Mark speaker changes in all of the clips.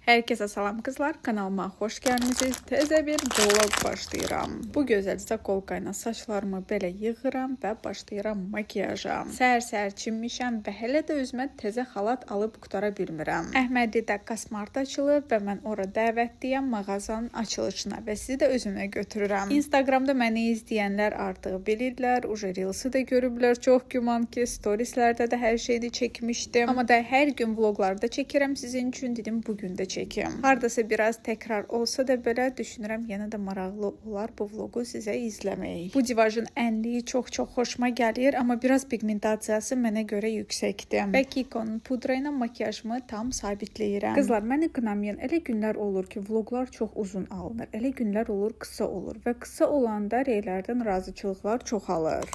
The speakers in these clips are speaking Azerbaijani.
Speaker 1: Herkese salam kızlar, kanalıma xoş gəlmisiniz. Təzə bir vlog başlayıram. Bu gözəlcə qolqa ilə saçlarımı belə yığıram və başlayıram makiyaja. Səhər-səhər çinmişəm və hələ də özümə təzə xalat alıb qutara bilmirəm. Əhmədidə Kasmart açılıb və mən ora dəvətliyəm mağazanın açılışına və sizi də özümlə götürürəm. Instagramda məni izləyənlər artıq bilirlər, Reels'ı da görüblər. Çox güman ki, storieslərdə də hər şeyi çəkmişdim. Amma da hər gün vloglarda çəkirəm sizin üçün, dedim bugün də çəkim. Hardasa biraz təkrar olsa da belə düşünürəm yenə də maraqlı olar bu vlogu sizə izləmək. Bu divajın ənliyi çox xoşuma gəlir, amma biraz pigmentasiyası mənə görə yüksəkdir. Və Kiko'nun pudra ilə makiyajımı tam sabitləyirəm. Qızlar, məni qınamayın. Elə günlər olur ki, vloqlar çox uzun alınır. Elə günlər olur qısa olur və qısa olanda reylərdən razıçılıqlar çoxalır.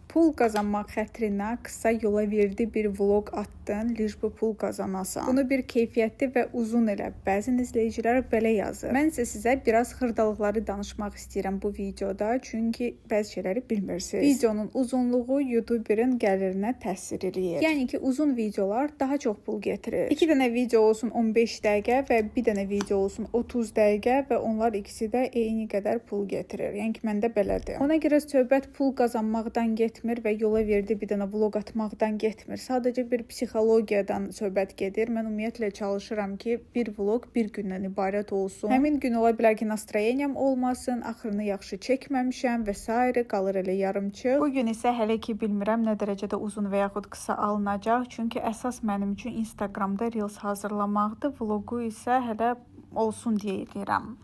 Speaker 1: Pul qazanmaq xətrinə qısa yola verdi bir vlog atdın, liş bu pul qazanasan. Bunu bir keyfiyyətli və uzun elə. Bəzi izləyicilər belə yazır. Mən isə sizə biraz xırdalıqları danışmaq istəyirəm bu videoda, çünki bəzi şeyləri bilmirsiniz. Videonun uzunluğu YouTuberin gəlirinə təsir eləyir. Yəni ki, uzun videolar daha çox pul gətirir. 2 dənə video olsun 15 dəqiqə və bir dənə video olsun 30 dəqiqə və onlar ikisi də eyni qədər pul gətirir. Yəni ki, məndə belədir. Ona görə söhbət pul qazanmaqdan getmir və yola verdi bir dənə vlog atmaqdan getmir. Sadəcə bir psixologiyadan söhbət gedir. Mən ümumiyyətlə çalışıram ki, bir vlog bir gündən ibarət olsun. Həmin gün ola bilər ki, nastroyeniyam olmasın, axırını yaxşı çəkməmişəm və s. qalır elə yarımçıq. Bu gün isə hələ ki bilmirəm nə dərəcədə uzun və yaxud qısa alınacaq. Çünki əsas mənim üçün Instagramda Reels hazırlamaqdır. Vlogu isə hələ olsun deyə edirəm.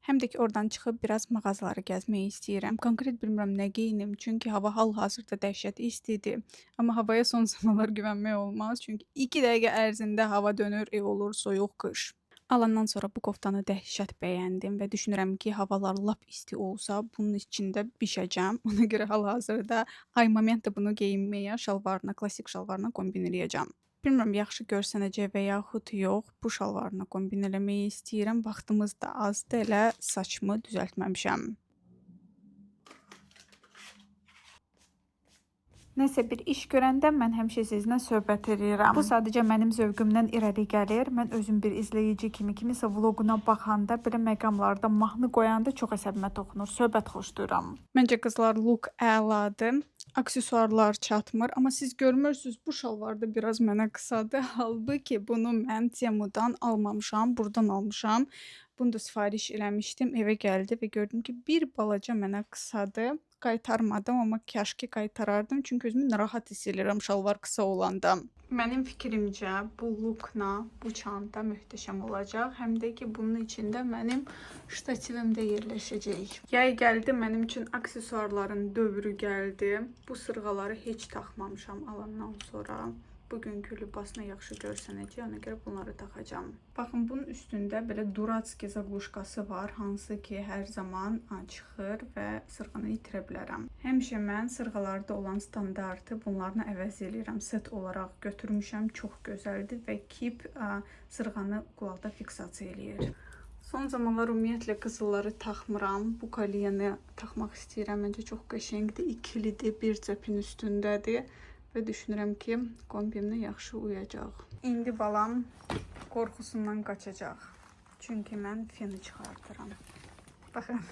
Speaker 1: Həm də ki, oradan çıxıb biraz mağazaları gəzməyi istəyirəm. Konkret bilmirəm nə geyinim, çünki hava hal-hazırda dəhşət istidir. Amma havaya son zamanlar güvənmək olmaz, çünki 2 dəqiqə ərzində hava dönür, olur soyuq qış. Alandan sonra bu koftanı dəhşət bəyəndim və düşünürəm ki, havalar lap isti olsa, bunun içində bişəcəm. Ona görə hal-hazırda moment da bunu geyinməyə, şalvarına, klassik şalvarına kombin eləyəcəm. Bilmirəm, yaxşı görsənəcək və yaxud yox, bu şalvarına kombin eləməyi istəyirəm. Vaxtımız da azdır, elə saçımı düzəltməmişəm. Nəsə bir iş görəndə mən həmişə sizinlə söhbət edirəm. Bu sadəcə mənim zövqümdən irəli gəlir. Mən özüm bir izləyici kimi kimisə vloquna baxanda, belə məqamlarda mahnı qoyanda çox əsəbimə toxunur. Söhbət xoşlayıram. Məncə qızlar look əladır. Aksesuarlar çatmır, amma siz görmürsünüz bu şalvar da biraz mənə qısadır. Halbuki bunu mən Temu'dan almamışam, buradan almışam. Bunu da sifariş eləmişdim, evə gəldi və gördüm ki, bir balaca mənə qısadır. Qaytarmadım, amma kaşki qaytarardım, çünki özümü narahat hiss edirəm şalvar qısa olanda. Mənim fikrimcə bu lookla bu çanta möhtəşəm olacaq. Həm də ki, bunun içində mənim ştativim də yerləşəcək. Yay gəldi, mənim üçün aksesuarların dövrü gəldi. Bu sırğaları heç taxmamışam alandan sonra. Bugünkü libasına yaxşı görsənəcək, ona görə bunları taxacam. Baxın, bunun üstündə belə Duratski zagluşkası var, hansı ki, hər zaman çıxır və sırğanı itirə bilərəm. Həmişə mən sırğalarda olan standartı bunlarla əvəz edirəm. Set olaraq götürmüşəm, çox gözəldir və kip sırğanı qulaqda fiksasiya eləyir. Son zamanlar ümumiyyətlə qızılları taxmıram. Bu koliyəni taxmaq istəyirəm. Məncə çox qəşəngdir, ikilidir, bir cəpin üstündədir. Və düşünürəm ki, kombinimlə yaxşı uyacaq. İndi balam qorxusundan qaçacaq. Çünki mən feni çıxartıram. Baxın.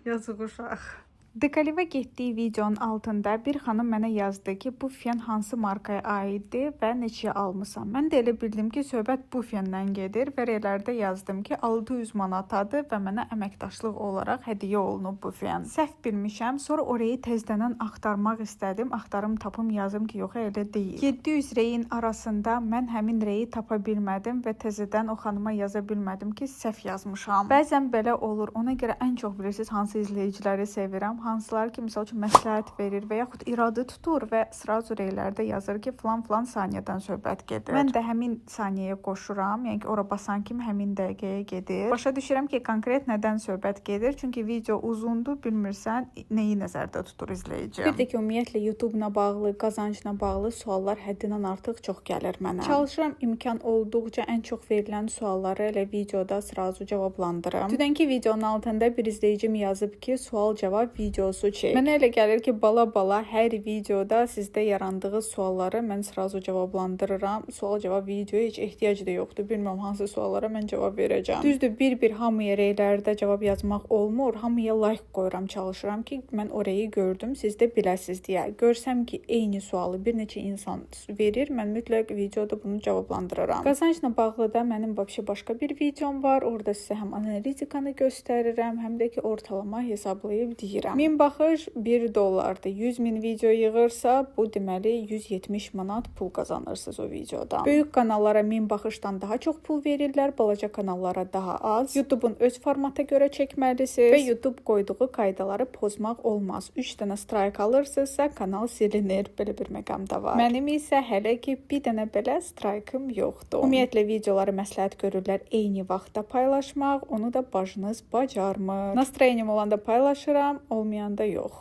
Speaker 1: Yazıq uşaq. Dekalivə getdiyi videonun altında bir xanım mənə yazdı ki, bu fen hansı markaya aiddir və neçəyə almısan. Mən də elə bildim ki, söhbət bu fenden gedir və reylərdə yazdım ki, 600 manatadır və mənə əməkdaşlıq olaraq hədiyyə olunub bu fen. Səhv bilmişəm, sonra orayı təzdənən axtarmaq istədim. Axtarım tapım yazım ki, yox, elə deyil. 700 reyin arasında mən həmin reyi tapa bilmədim və təzədən o xanıma yaza bilmədim ki, səhv yazmışam. Bəzən belə olur, ona görə ən çox bilirsiniz hansı izləyiciləri sevirəm. Hansılar ki, misal üçün məsləhət verir və yaxud iradı tutur və sırazu reylərdə yazır ki, filan saniyədən söhbət gedir. Mən də həmin saniyəyə qoşuram, yəni ki, ora basan kimi həmin dəqiqəyə gedir. Başa düşürəm ki, konkret nədən söhbət gedir, çünki video uzundur, bilmirsən, nəyi nəzərdə tutur izləyici. Bir də ki, ümumiyyətlə YouTube-la bağlı, qazancla bağlı suallar həddindən artıq çox gəlir mənə. Çalışıram imkan olduqca ən çox verilən sualları elə videoda sırazu cavablandırım. Dünənki videonun altında bir izləyicim yazıb ki, sual-cavab video videosu çək. Mənə elə gəlir ki, bala hər videoda sizdə yarandığı sualları mən sırası cavablandırıram. Sual-cavab videoya heç ehtiyac da yoxdur. Bilmirəm hansı suallara mən cavab verəcəm. Düzdür, bir hamıya reylərdə cavab yazmaq olmur. Hamıya like qoyuram, çalışıram ki, mən orayı gördüm, siz də biləsiz deyə. Görsəm ki, eyni sualı bir neçə insan verir, mən mütləq videoda bunu cavablandırıram. Qazançla bağlı da mənim başqa bir videom var. Orada sizə həm analitikanı göstərirəm, həm də ki, ortalama hesablayıb deyirəm. 1000 baxış $1-dır. 100.000 video yığırsa, bu deməli 170 manat pul qazanırsınız o videodan. Böyük kanallara 1000 baxışdan daha çox pul verirlər, balaca kanallara daha az. YouTube'un öz formata görə çəkməlisiniz və YouTube qoyduğu qaydaları pozmaq olmaz. 3 dənə strike alırsınızsa kanal silinir. Belə bir məqam da var. Mənim isə hələ ki bir dənə belə strike'ım yoxdur. Ümumiyyətlə videoları məsləhət görürlər eyni vaxtda paylaşmaq, onu da bacınız bacarmır. Nastroyenim olanda paylaşıram, olmayanda yox.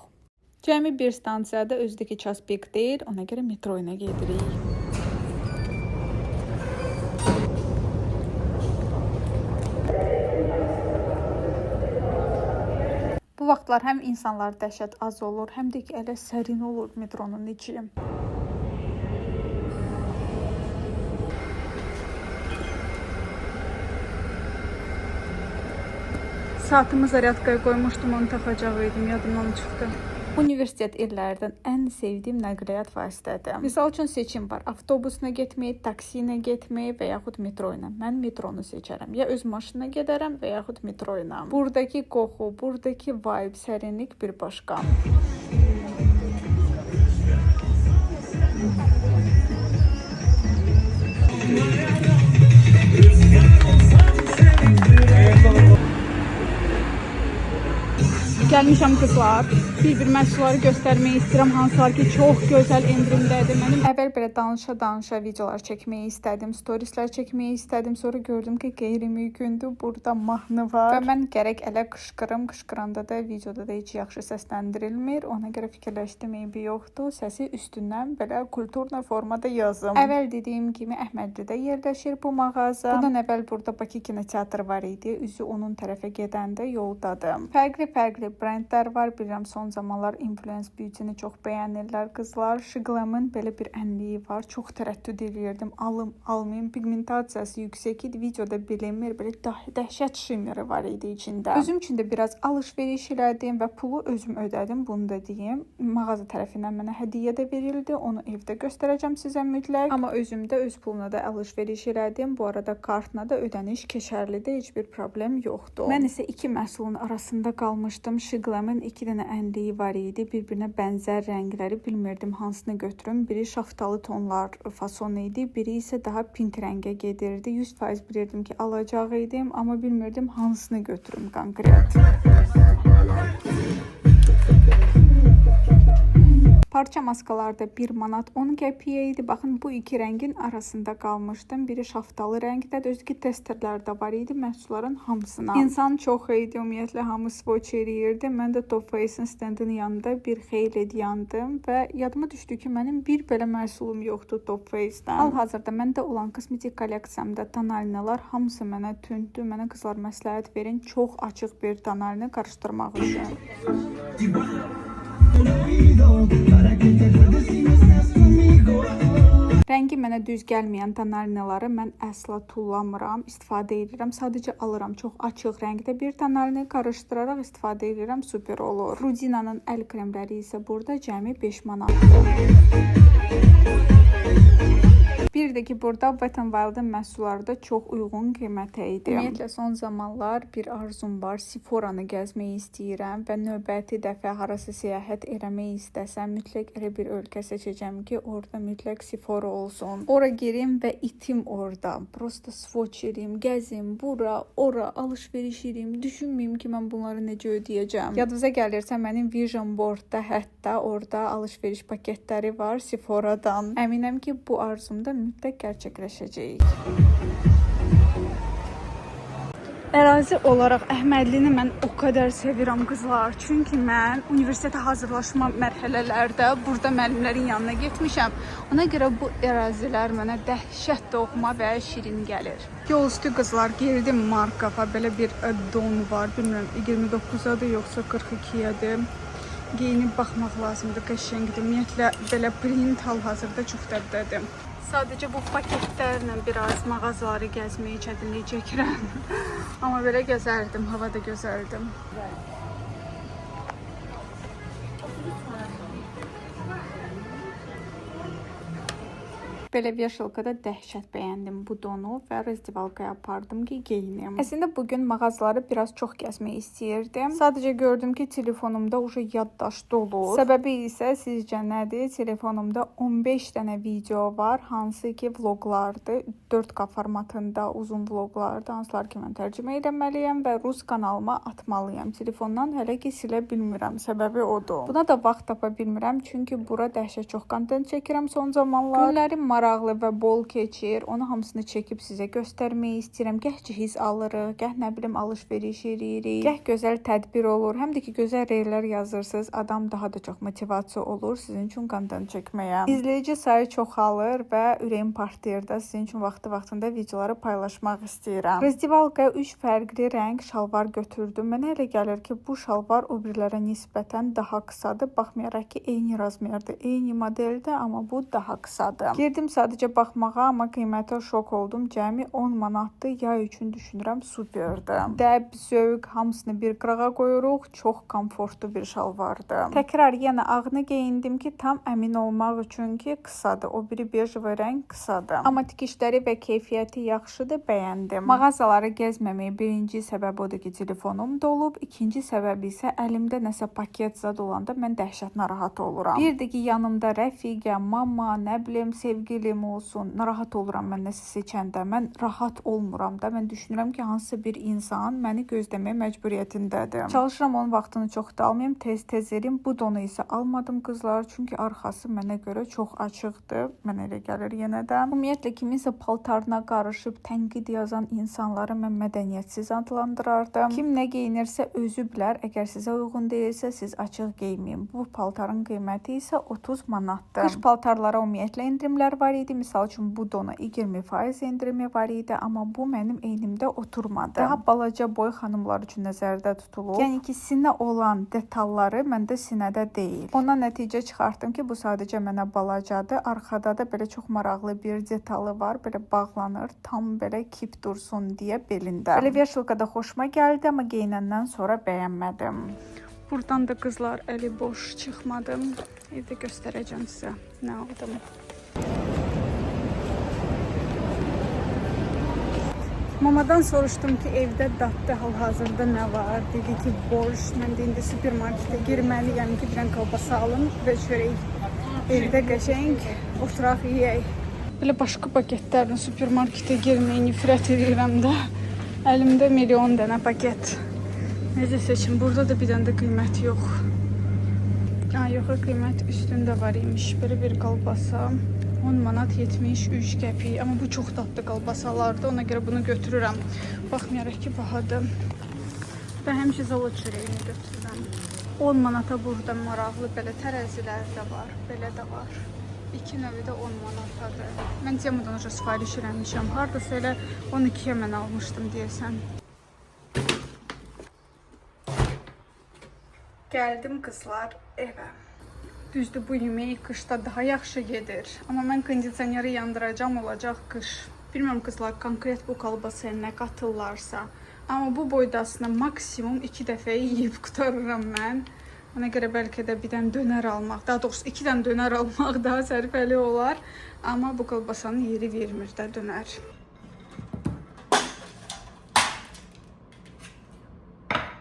Speaker 1: Cəmi bir stansiyada özdəki ças pik deyil, ona görə metro ilə gedirik. Bu vaxtlar həm insanlar dəhşət az olur, həm də ki elə sərin olur metronun içi. Saatımı zaryadkaya qoymuşdum, onu taxacaqdım, yadımdan çıxdı. Universitet illərdən ən sevdiyim nəqliyyat vasitədir. Misal üçün seçim var. Avtobusla getmək, taksi ilə getmək və yaxud metro ilə. Mən metronu seçərəm. Ya öz maşınla gedərəm və yaxud metro ilə. Buradakı qoxu, buradakı vibe, sərinlik bir başqa. Gəlmişəm qızlar. Bir məhsulları göstərmək istəyirəm, hansılar ki, çox gözəl endirimdədir. Mənim əvvəl belə danışa videolar çəkməyi istədim, storieslər çəkməyi istədim. Sonra gördüm ki, qeyri-mümkündür. Burada mahnı var və mən gərək elə qışqırım. Qışqıranda da videoda da heç yaxşı səsləndirilmir. Ona görə fikirləşdim, eybi yoxdur. Səsi üstündən belə kulturna formada yazım. Əvvəl dediyim kimi Əhmədlidə yerləşir bu mağaza. Bundan əvvəl burada Bakı kinoteatrı var idi. Üzü onun tərəfə gedəndə yoldadım. Fərqli brendlər var. Bilirəm son zamanlar influence beauty-ni çox bəyənirlər qızlar. Şıqlamın belə bir ənliyi var. Çox tərəddüd edirdim. Almayım. Pigmentasiyası yüksək idi. Videoda bilinmir. Belə dəhşət şimeri var idi içində. Özüm üçün də biraz alış-veriş elədim və pulu özüm ödədim. Bunu da deyim. Mağaza tərəfindən mənə hədiyyə də verildi. Onu evdə göstərəcəm sizə mütləq. Amma özüm də öz puluna da alış-veriş elədim. Bu arada kartla da ödəniş keçərlidir. Heç bir problem yoxdur. Mən isə iki məhsulun arasında qalmışdım. Şıqlamın 2 dənə ənliyi var idi. Bir-birinə bənzər rəngləri bilmirdim hansını götürüm. Biri şaftalı tonlar fasonu idi. Biri isə daha pink rəngə gedirdi. 100% bilirdim ki, alacaq idim. Amma bilmirdim hansını götürüm konkret. Parça maskalarda 1 manat 10 qəpiyə idi. Baxın, bu iki rəngin arasında qalmışdım. Biri şaftalı rəngdədir. Özü ki, testerlər də var idi məhsulların hamısına. İnsan çox idi. Ümumiyyətlə, hamı swatch eləyirdi. Mən də Top Face'in standının yanında bir xeyli yandım və yadıma düşdü ki, mənim bir belə məhsulum yoxdur Top Face-dən. Hal-hazırda məndə olan kosmetik kolleksiyamda tonalinalar hamısı mənə tündür. Mənə qızlar məsləhət verin, çox açıq bir tonalini qarışdırmaq üçün. Rəngi mənə düz gəlməyən tonalinaları mən əsla tullamıram, istifadə edirəm. Sadəcə alıram çox açıq rəngdə bir tonalini qarışdıraraq istifadə edirəm, super olur. Rudina'nın əl kremləri isə burada cəmi 5 manatdır. Bir də ki, burada Wet n Wild'ın məhsulları da çox uyğun qiymətə idi. Ümumiyyətlə, son zamanlar bir arzum var. Sephoranı gəzmək istəyirəm və növbəti dəfə harası səyahət eləmək istəsəm, mütləq elə bir ölkə seçəcəm ki, orada mütləq Sephora olsun. Ora girim və itim orada. Prosta swatch edeyim, gəzim, bura, ora, alış-veriş edeyim. Düşünməyim ki, mən bunları necə ödəyəcəm. Yadınıza gəlirsə, mənim Vision Boardda hətta orada alış-veriş paketləri var Sephoradan. Əminəm ki, bu arzumda mütləq gerçəkləşəcək. Ərazi olaraq Əhmədlini mən o qədər sevirəm qızlar. Çünki mən universitetə hazırlaşma mərhələlərdə burada müəllimlərin yanına getmişəm. Ona görə bu ərazilər mənə dəhşət doğma və şirin gəlir. Yol üstü qızlar, girdim Markova. Belə bir don var. Bilmirəm 29-adır yoxsa 42-yadır. geyinib baxmaq lazımdır, qəşəngdir. Ümumiyyətlə belə print hal-hazırda çox dəbdədir. Sadəcə bu paketlərlə biraz mağazaları gəzməyi çətinlik çəkirəm. Amma belə gözərdim, hava da gözəldim. Belə vyaşılkada dəhşət bəyəndim bu donu və rezdivalkaya apardım ki, geyinim. Əslində bugün mağazaları biraz çox gəzmək istəyirdim. Sadəcə gördüm ki, telefonumda yaddaş dolu. Səbəbi isə sizcə nədir? Telefonumda 15 dənə video var, hansı ki vloqlardır. 4K formatında uzun vloqlardır, hansılar ki mən tərcümə etməliyəm və rus kanalıma atmalıyam. Telefondan hələ ki silə bilmirəm. Səbəbi odur. Buna da vaxt tapa bilmirəm, çünki bura dəhşət çox kontent çəkirəm son zamanlar. Günlərim maraqlı və bol keçir. Onu hamısını çəkib sizə göstərmək istəyirəm. Gəh cihiz alırıq, gəh nə bilim alış-veriş edirik, gəh gözəl tədbir olur. Həm də ki gözəl reylər yazırsınız, adam daha da çox motivasiya olur sizin üçün kontent çəkməyə. İzləyici sayı çoxalır və ürəyim partlayır da sizin üçün vaxtında videoları paylaşmaq istəyirəm. Rezdivalkaya 3 fərqli rəng şalvar götürdüm. Mənə elə gəlir ki, bu şalvar o birilərə nisbətən daha qısadır. Baxmayaraq ki, eyni razmerdir, eyni modeldir, amma bu daha qısadır. Girdim sadəcə baxmağa, amma qiymətə şok oldum. Cəmi 10 manatdır. Yay üçün düşünürəm, superdir. Dəb, zövq hamısını bir qırağa qoyuruq. Çox komfortlu bir şalvardır. Təkrar yenə ağını geyindim ki, tam əmin olmaq üçün ki, qısadır. O biri bejvi rəng qısadır. Amma tikişləri və keyfiyyəti yaxşıdır, bəyəndim. Mağazaları gəzməməyə birinci səbəb odur ki, telefonum dolub. İkinci səbəbi isə əlimdə nəsə paket zad olanda mən dəhşət narahat oluram. Bir də ki, yanımda rəfiqə, mama, nə bilim, sevgilim olsun. Narahat oluram mən nəsə seçəndə. Mən rahat olmuram da. Mən düşünürəm ki, hansısa bir insan məni gözləməyə məcburiyyətindədir. Çalışıram onun vaxtını çox da almayım, tez-tez erim. Bu donu isə almadım qızlar, çünki arxası mənə görə çox açıqdır. Mənə elə gəlir yenə də. Ümumiyyətlə kiminsə paltarına qarışıb tənqid yazan insanları mən mədəniyyətsiz adlandırardım. Kim nə geyinirsə özü bilər. Əgər sizə uyğun deyilsə, siz açıq geyməyin. Bu paltarın qiyməti isə 30 manatdır. Qış paltarlara ümumiyyətlə endirimlər var idi. Misal üçün bu dona 20% endirimi var idi, amma bu mənim eynimdə oturmadı. Daha balaca boy xanımlar üçün nəzərdə tutulur. Yəni ki, sinə olan detalları məndə sinədə deyil. Ondan nəticə çıxartdım ki, bu sadəcə mənə balacadır. Arxada da belə çox maraqlı bir detalı var. Belə bağlanır, tam belə kip dursun deyə belində. Belə vyaşılkada xoşuma gəldi, amma geyinəndən sonra bəyənmədim. Buradan da qızlar əli boş çıxmadım. Evdə göstərəcəm sizə nə aldım. Mamadan soruşdum ki, evdə dadlı hal-hazırda nə var? Dedi ki, borş. Mən də indi supermarketə girməliyəm ki, bir dənə kolbasa alım və çörək. Evdə qəşəng oturaq yeyək. Belə başqa paketlərlə supermarketə girməyə nifrət edirəm də. Əlimdə milyon dənə paket. Necə seçim? Burada da bir dənə də qiymət yox. Yox, qiymət üstündə var imiş. Belə bir kolbasa. 10 manat 73 qəpik. Amma bu çox dadlı kolbasalardır. Ona görə bunu götürürəm. Baxmayaraq ki, bahadır. Və həmişə zavod çörəyini götürürəm. 10 manata burada maraqlı belə tərəzilər də var. Belə də var. İki növü də 10 manatadır. Mən Temudan sifariş eləmişəm. Hardasa elə 12-yə mən almışdım deyəsən. Gəldim qızlar evə. Düzdür, bu yemək qışda daha yaxşı gedir. Amma mən kondisioneri yandıracam, olacaq qış. Bilmirəm qızlar, konkret bu kolbasaya nə qatırlarsa. Amma bu boydasını maksimum 2 dəfə yeyib qutarıram mən. Ona görə bəlkə də bir dənə dönər almaq, daha doğrusu 2 dənə dönər almaq daha sərfəli olar. Amma bu kolbasanın yeri vermir də dönər.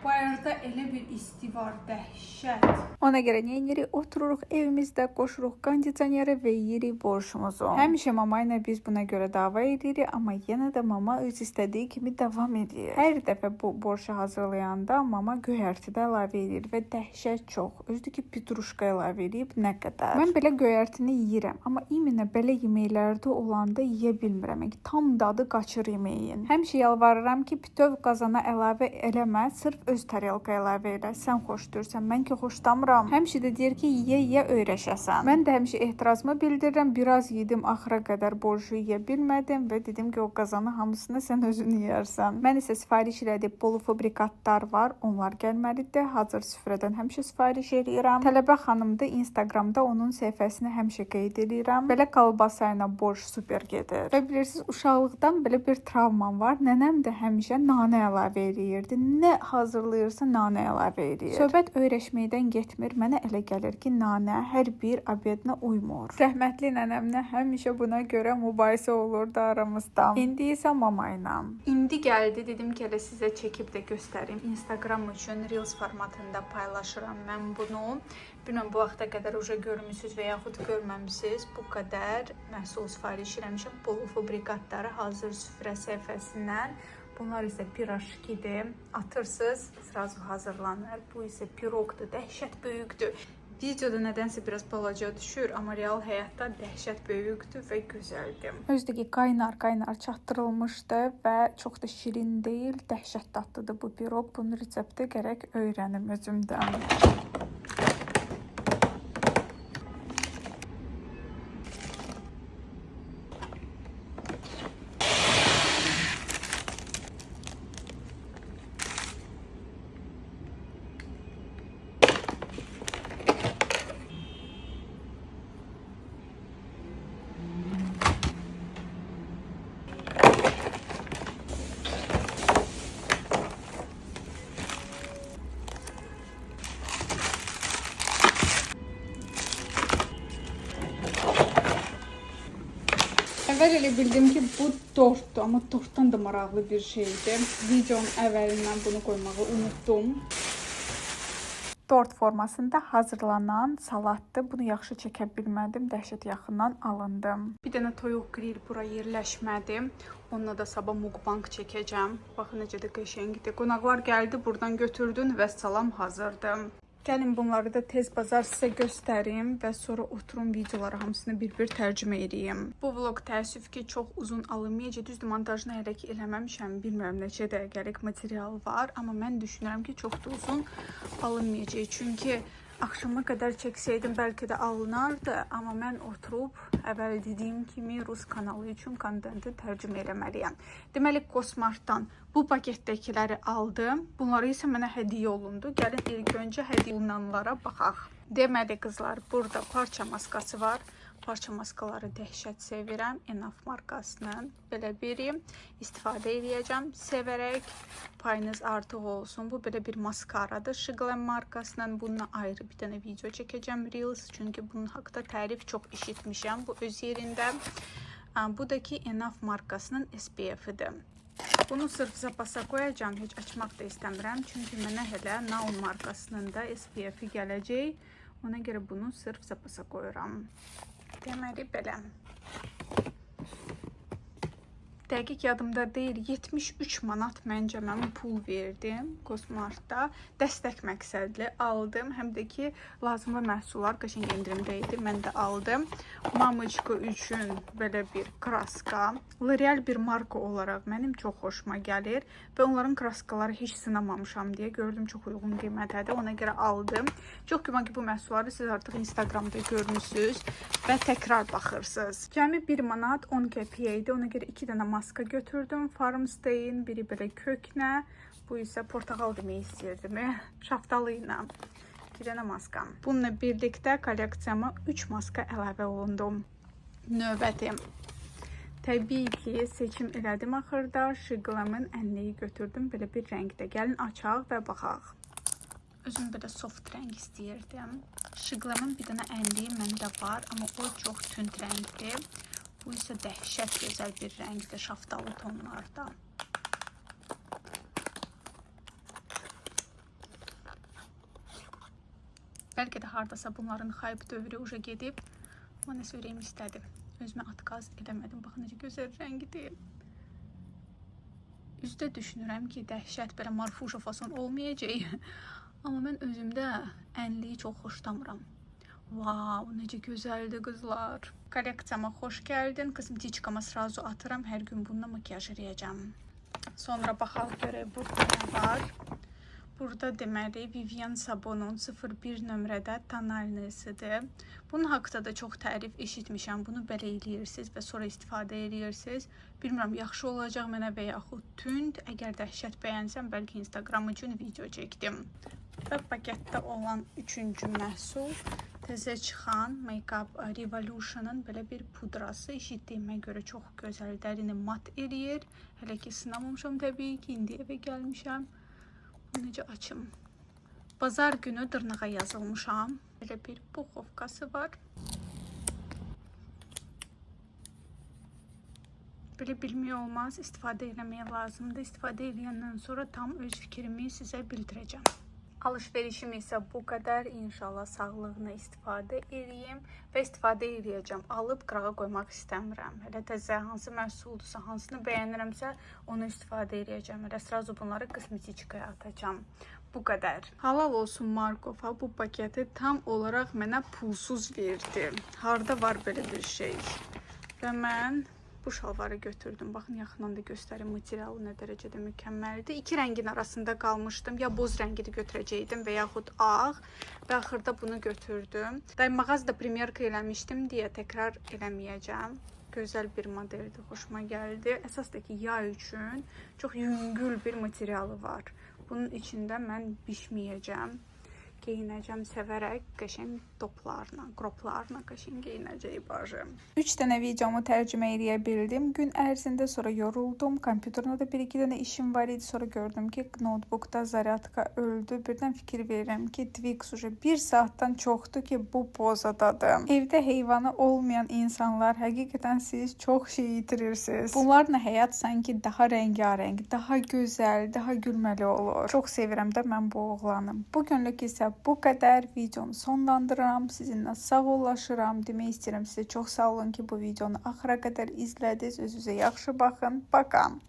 Speaker 1: Bayırda elə bir isti var, dəhşət. Ona görə nə edirik? Otururuq evimizdə, qoşuruq kondisioneri və yeyirik borşumuzu. Həmişə mama ilə biz buna görə dava edirik, amma yenə də mama öz istədiyi kimi davam edir. Hər dəfə bu borşu hazırlayanda mama göyərti də əlavə edir və dəhşət çox. Özü ki, pitruşka əlavə edib nə qədər. Mən belə göyərtini yeyirəm, amma iminə belə yeməklərdə olanda yeyə bilmirəm. Tam dadı qaçır yeməyin. Həmişə yalvarıram ki, bütöv qazana əlavə eləmə, sırf öz öz tarelka əlavə elə. Sən xoşdursan, mən ki xoşlamıram. Həmişə də deyir ki, yeyə öyrəşəsən. Mən də həmişə etirazımı bildirirəm. Biraz yedim, axıra qədər borcu yeyə bilmədim və dedim ki, o qazanı hamısını sən özün yeyərsən. Mən isə sifariş elədim, polufabrikatlar var, onlar gəlməlidir. Hazır süfrədən həmişə sifariş eləyirəm. Tələbə xanımdır, Instagramda onun səhifəsini həmişə qeyd edirəm. Belə kolbasa ilə borş super gedir. Və bilirsiniz, uşaqlıqdan belə bir travmam var. Nənəm də həmişə nanə əlavə eləyirdi. Nə hazırlayırsa nanə əlavə eləyir. Söhbət öyrəşməkdən getmir. Mənə elə gəlir ki, nanə hər bir obedinə uymur. Rəhmətli nənəmlə həmişə buna görə mübahisə olurdu aramızda. İndi isə mama ilə. İndi gəldi, dedim ki, elə sizə çəkib də göstərim. Instagram üçün Reels formatında paylaşıram mən bunu. Bilməm, bu vaxta qədər uca görmüsünüz və yaxud görməmisiniz. Bu qədər məhsul sifariş eləmişəm. Polufabrikatları hazır süfrə səhifəsindən. Bunlar isə pirajkidir. Atırsınız, sırası hazırlanır. Bu isə piroqdur, dəhşət böyükdür. Videoda nədənsə biraz balaca düşür, amma real həyatda dəhşət böyükdür və gözəldir. Özdəki qaynar çatdırılmışdı və çox da şirin deyil, dəhşət dadlıdır bu piroq. Bunun resepti gərək öyrənim özümdən. Əvvəl elə bildim ki, bu tortdur, amma tortdan da maraqlı bir şeydir. Videonun əvvəlindən bunu qoymağı unutdum. Tort formasında hazırlanan salatdır. Bunu yaxşı çəkə bilmədim, dəhşət yaxından alındım. Bir dənə toyuq grill bura yerləşmədi. Onunla da sabah mukbang çəkəcəm. Baxın necə də qəşəngdir. Qonaqlar gəldi, buradan götürdün və salam hazırdır. Gəlin bunları da tez bazar sizə göstərim və sonra oturum videoları hamısını bir-bir tərcümə edeyim. Bu vlog təəssüf ki, çox uzun alınmayacaq. Düzdür, montajını hələ ki eləməmişəm. Bilmirəm neçə dəqiqəlik material var, amma mən düşünürəm ki, çox da uzun alınmayacaq. Çünki axşama qədər çəksəydim bəlkə də alınardı, amma mən oturub əvvəl dediyim kimi rus kanalı üçün kontenti tərcümə eləməliyəm. Deməli, Cosmartdan bu paketdəkiləri aldım. Bunları isə mənə hədiyyə olundu. Gəlin ilk öncə hədiyyə olunanlara baxaq. Deməli qızlar, burada parça maskası var. Parça maskaları dəhşət sevirəm. Enough markasının belə biri istifadə edəcəm. Sevərək payınız artıq olsun. Bu belə bir maskaradır. Shiglam markasının bununla ayrı bir dənə video çəkəcəm Reels. Çünki bunun haqqında tərif çox eşitmişəm. Bu öz yerində. Bu da ki Enough markasının SPF-idir. Bunu sırf zapasa qoyacağım. Heç açmaq da istəmirəm. Çünki mənə hələ Naum markasının da SPF-i gələcək. Ona görə bunu sırf zapasa qoyuram. Deməli belə. Dəqiq yadımda deyil, 73 manat məncə mən pul verdim Cosmartda. Dəstək məqsədli aldım. Həm də ki, lazımlı məhsullar qəşəng endirimdə idi. Mən də aldım. Mamoçka üçün belə bir kraska. L'Oreal bir marka olaraq mənim çox xoşuma gəlir. Və onların kraskaları heç sınamamışam deyə gördüm, çox uyğun qiymətədir. Ona görə aldım. Çox güman ki, bu məhsulları siz artıq Instagramda görmüsünüz və təkrar baxırsınız. Cəmi 1 manat 10 qəpiyə idi. Ona görə 2 dənə maska götürdüm. Farmstay'in biri belə köknə. Bu isə portağal demək istəyirdim. Şaftalı ilə. 2 dənə maskam. Bununla birlikdə kolleksiyama 3 maska əlavə olundum. Növbətim. Təbii ki, seçim elədim axırda. Shiglam'ın ənliyi götürdüm. Belə bir rəngdə. Gəlin açaq və baxaq. Özüm belə soft rəng istəyirdim. Shiglam'ın bir dənə ənliyi məndə var, amma o çox tünd rəngdir. Bu isə dəhşət gözəl bir rəngdir, şaftalı tonlarda. Bəlkə də hardasa bunların hype dövrü uca gedib, amma nəsə ürəyim istədi. Özümə atqaz edəmədim. Baxın, necə gözəl rəngidir. Üzdə düşünürəm ki, dəhşət belə marfuşa fason olmayacaq. Amma mən özümdə ənliyi çox xoşlamıram. Wow, necə gözəldir qızlar. Kolleksiyama xoş gəldin. Kosmetiçkama sразу atıram. Hər gün bununla makyaj eləyəcəm. Sonra baxaq görək burada nə var. Burada deməli Vivian Sabonun 01 nömrədə tonalnısıdır. Bunun haqqında da çox tərif eşitmişəm. Bunu belə eləyirsiniz və sonra istifadə eləyirsiniz. Bilmirəm, yaxşı olacaq mənə və yaxud tünd. Əgər dəhşət bəyənsəm, bəlkə Instagram üçün video çəkdim. Və paketdə olan üçüncü məhsul təzə çıxan Make Up Revolution'ın belə bir pudrası. Eşitdiyimə görə çox gözəl, dərini mat eləyir. Hələ ki sınamamışam təbii ki, indi evə gəlmişəm. Necə açım? Bazar günü dırnağa yazılmışam. Belə bir buxovkası var. Belə bilmək olmaz, istifadə eləmək lazımdır. İstifadə eləyəndən sonra tam öz fikrimi sizə bildirəcəm. Alışverişim isə bu qədər. İnşallah sağlığına istifadə eləyim və istifadə eləyəcəm. Alıb qırağa qoymaq istəmirəm. Hələ təzə hansı məhsuldursa, hansını bəyənirəmsə onu istifadə eləyəcəm. Hələ sırası bunları kosmetiçkaya atacağım. Bu qədər. Halal olsun Markova, bu paketi tam olaraq mənə pulsuz verdi. Harda var belə bir şey? Və mən bu şalvarı götürdüm. Baxın, yaxından da göstərim, materialı nə dərəcədə mükəmməldir. İki rəngin arasında qalmışdım. Ya boz rəngini götürəcəkdim və yaxud ağ. Və axırda bunu götürdüm. Mağazada primyerka eləmişdim deyə təkrar eləməyəcəm. Gözəl bir modeldir, xoşuma gəldi. Əsas da ki, yay üçün çox yüngül bir materialı var. Bunun içində mən bişməyəcəm. Geyinəcəm sevərək, qəşəng toplarla, kroplarla qəşəng geyinəcək bacım. 3 dənə videomu tərcümə edə bildim. Gün ərzində sonra yoruldum. Kompüterdə də 1-2 dənə işim var idi. Sonra gördüm ki, notebookda zaryadka öldü. Birdən fikir verirəm ki, Twix уже 1 saatdan çoxdur ki, bu pozadadır. Evdə heyvanı olmayan insanlar həqiqətən siz çox şey itirirsiniz. Bunlarla həyat sanki daha rəngarəng, daha gözəl, daha gülməli olur. Çox sevirəm də mən bu oğlanı. Bu günlük isə bu qədər. Videonu sonlandırıram. Sizinlə sağollaşıram. Demək istəyirəm sizə çox sağ olun ki, bu videonu axıra qədər izlədiniz. Özünüzə yaxşı baxın. Bakan.